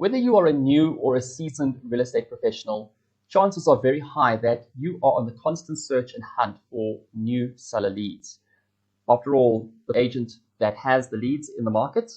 Whether you are a new or a seasoned real estate professional, chances are very high that you are on the constant search and hunt for new seller leads. After all, the agent that has the leads in the market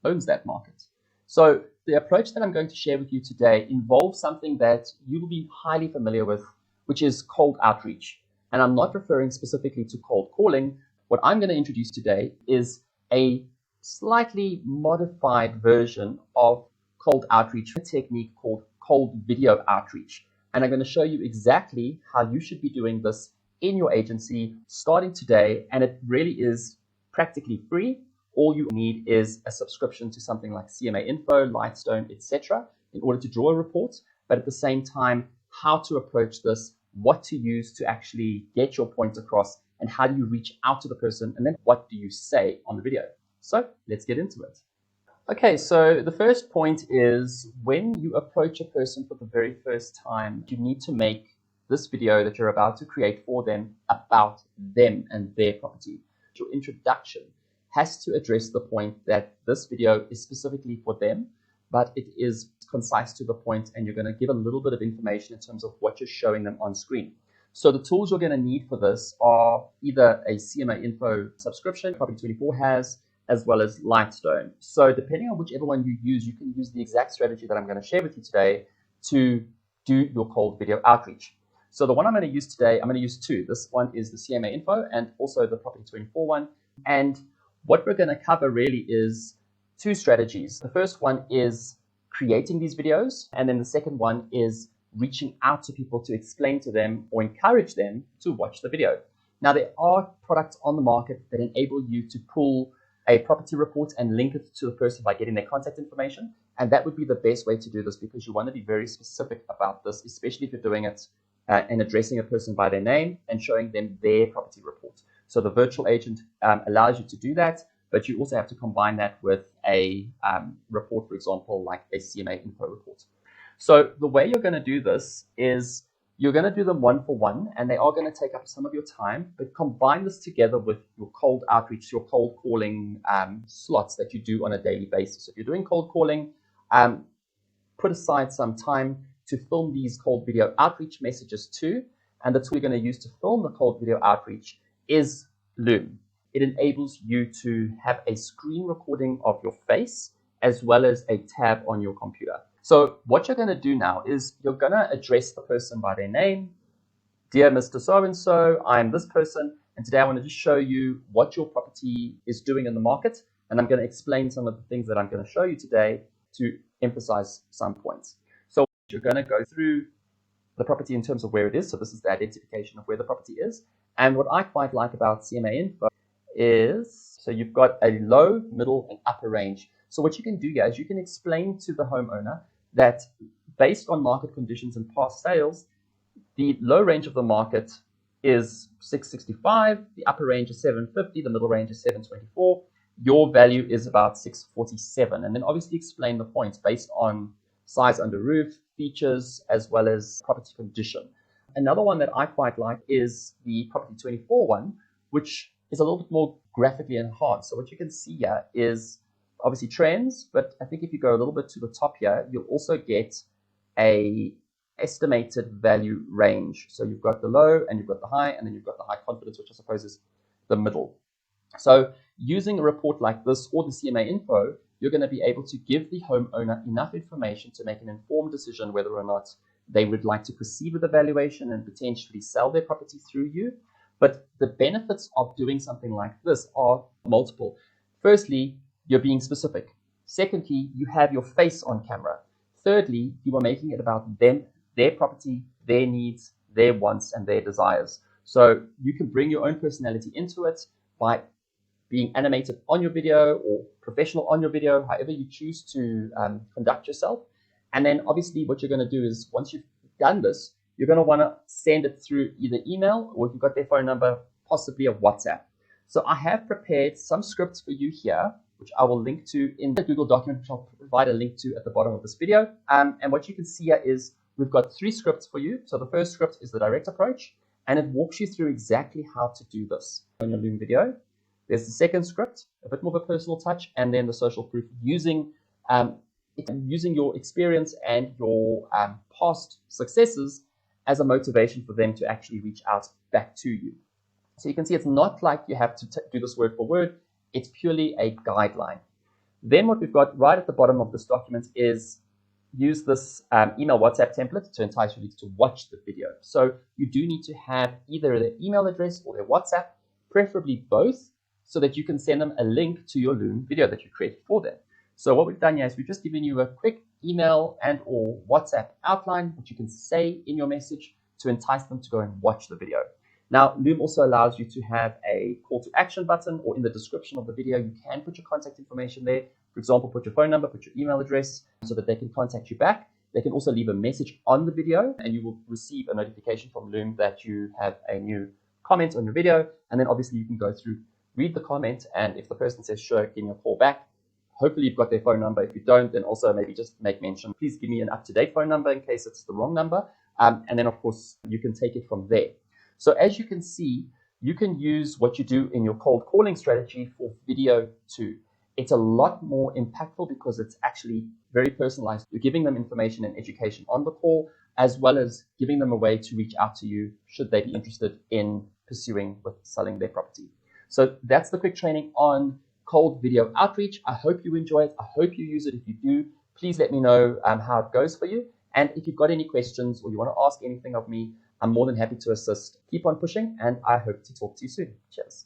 owns that market. So the approach that I'm going to share with you today involves something that you will be highly familiar with, which is cold outreach. And I'm not referring specifically to cold calling. What I'm going to introduce today is a slightly modified version of cold outreach, a technique called cold video outreach. And I'm going to show you exactly how you should be doing this in your agency starting today. And it really is practically free. All you need is a subscription to something like CMA Info, Lightstone, etc. in order to draw a report, but at the same time, how to approach this, what to use to actually get your point across, and how do you reach out to the person, and then what do you say on the video. So let's get into it. Okay, so the first point is when you approach a person for the very first time, you need to make this video that you're about to create for them about them and their property. Your introduction has to address the point that this video is specifically for them, but it is concise to the point, and you're going to give a little bit of information in terms of what you're showing them on screen. So the tools you're going to need for this are either a CMA Info subscription, Property 24 has, as well as Lightstone. So depending on whichever one you use, you can use the exact strategy that I'm going to share with you today to do your cold video outreach. So the one I'm going to use today, I'm going to use two. This one is the CMA Info and also the Property 24 one. And what we're going to cover really is two strategies. The first one is creating these videos, and then the second one is reaching out to people to explain to them or encourage them to watch the video. Now, there are products on the market that enable you to pull a property report and link it to the person by getting their contact information, and that would be the best way to do this because you want to be very specific about this, especially if you're doing it and addressing a person by their name and showing them their property report. So the virtual agent allows you to do that, but you also have to combine that with a report, for example, like a CMA Info report. So the way you're going to do this is you're going to do them one for one, and they are going to take up some of your time, but combine this together with your cold outreach, your cold calling slots that you do on a daily basis. If you're doing cold calling, put aside some time to film these cold video outreach messages too. And the tool you're going to use to film the cold video outreach is Loom. It enables you to have a screen recording of your face as well as a tab on your computer. So what you're going to do now is you're going to address the person by their name. Dear Mr. So-and-so, I'm this person, and today I want to just show you what your property is doing in the market, and I'm going to explain some of the things that I'm going to show you today to emphasize some points. So you're going to go through the property in terms of where it is. So this is the identification of where the property is. And what I quite like about CMA Info is, so you've got a low, middle, and upper range. So what you can do here is you can explain to the homeowner that based on market conditions and past sales, the low range of the market is 665, the upper range is 750, the middle range is 724. Your value is about 647. And then obviously explain the points based on size under roof, features, as well as property condition. Another one that I quite like is the Property 24 one, which is a little bit more graphically enhanced. So what you can see here is obviously trends, but I think if you go a little bit to the top here, you'll also get a estimated value range. So you've got the low and you've got the high, and then you've got the high confidence, which I suppose is the middle. So using a report like this or the CMA Info, you're going to be able to give the homeowner enough information to make an informed decision whether or not they would like to proceed with the valuation and potentially sell their property through you. But the benefits of doing something like this are multiple. Firstly, you're being specific. Secondly, you have your face on camera. Thirdly, you are making it about them, their property, their needs, their wants, and their desires. So you can bring your own personality into it by being animated on your video or professional on your video, however you choose to conduct yourself. And then obviously what you're going to do is once you've done this, you're going to want to send it through either email or if you've got their phone number, possibly a WhatsApp. So I have prepared some scripts for you here, which I will link to in the Google document, which I'll provide a link to at the bottom of this video. And what you can see here is we've got 3 scripts for you. So the first script is the direct approach, and it walks you through exactly how to do this on your Loom video. There's the second script, a bit more of a personal touch, and then the social proof using It's using your experience and your past successes as a motivation for them to actually reach out back to you. So you can see it's not like you have to do this word for word. It's purely a guideline. Then what we've got right at the bottom of this document is use this email WhatsApp template to entice your leads to watch the video. So you do need to have either their email address or their WhatsApp, preferably both, so that you can send them a link to your Loom video that you created for them. So what we've done here is we've just given you a quick email and or WhatsApp outline, which you can say in your message to entice them to go and watch the video. Now, Loom also allows you to have a call to action button, or in the description of the video, you can put your contact information there. For example, put your phone number, put your email address so that they can contact you back. They can also leave a message on the video and you will receive a notification from Loom that you have a new comment on your video. And then obviously you can go through, read the comment, and if the person says, sure, give me a call back, hopefully you've got their phone number. If you don't, then also maybe just make mention, please give me an up-to-date phone number in case it's the wrong number. And then of course you can take it from there. So as you can see, you can use what you do in your cold calling strategy for video too. It's a lot more impactful because it's actually very personalized. You're giving them information and education on the call, as well as giving them a way to reach out to you should they be interested in pursuing with selling their property. So that's the quick training on cold video outreach. I hope you enjoy it. I hope you use it. If you do, please let me know how it goes for you. And if you've got any questions or you want to ask anything of me, I'm more than happy to assist. Keep on pushing, and I hope to talk to you soon. Cheers.